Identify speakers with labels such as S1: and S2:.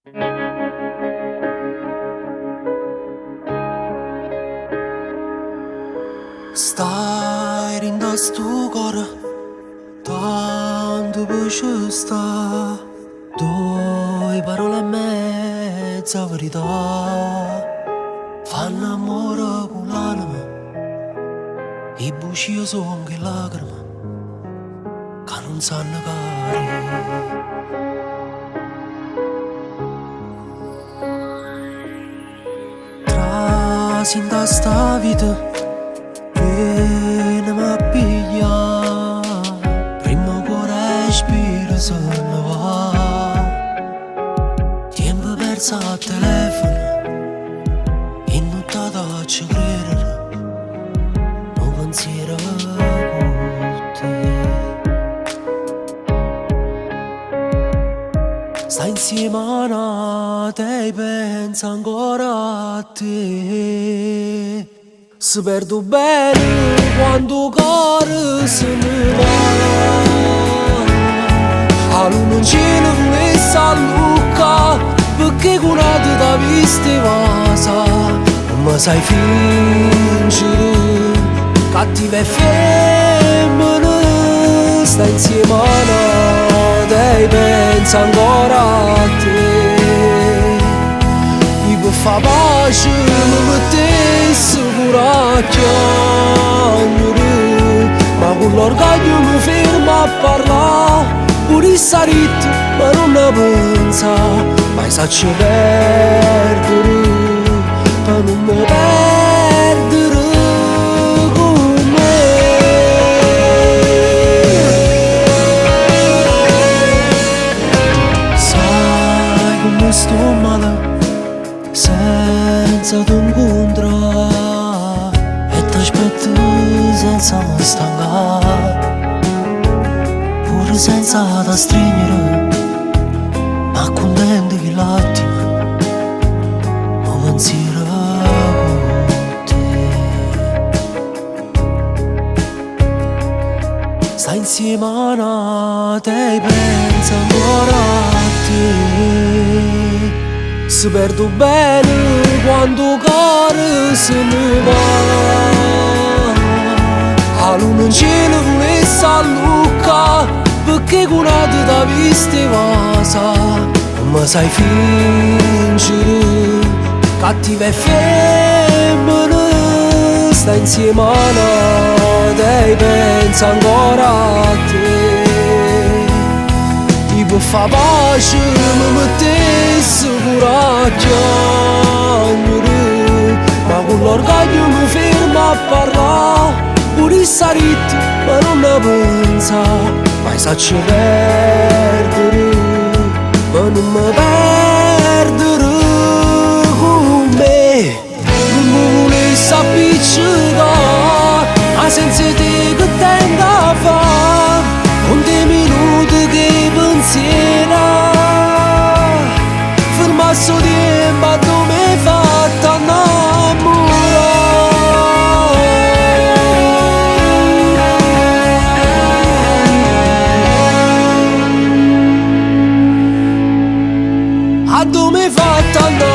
S1: Stai in sto cuore, tanto pesce sta, due parole e mezza verità, fanno amore con l'anima, i buci sono che lacrime, che non sanno cari. Trasi in sta vita, vieni a pigliare, prima che respiro se ne va. Tempo perso al telefono, e non ti faccio credere, non pensiero con te. Stai insieme a te e penso ancora a te. Se perdo bene quando il cuore se ne va. A luna in cielo volesse a Lucca, perché con una da viste vasa. Non mi sai fingere, cattiva e femmina, sta insieme a te e pensa ancora a te. Io per fa pace mi mettessi pure a chiamare, ma con l'orgoglio mi fermo a parlare, pure sta ritta ma non ne pensa, mai saccio perdere, per non mi perdere con me. Sai come sto male senza t'incontrare e t'aspetto senza mi stancare, pure senza da stringere, ma contento che l'attimo non pensiero con te. Stai insieme a te e penso ancora a te. Se perdo bene quando il cuore se ne va. A luna in cielo volesse a Lucca, perché con una da viste vasa. Non mi sai fingere, cattiva e femmina, sta insieme a te e pensa ancora a te. Io per fa pace mi mettessi pure a chiamare, ma con l'orgoglio mi fermo a parlare, pure sta ritta ma non ne pensa, mai saccio perdere, ma non mi perdere con me. Non mi volessi appiccicare, ma senza te che tengo a fare, con dei minuti che pensiera, fermasso tempo a dove hai fatto innamorare, a dove hai fatto innamorare.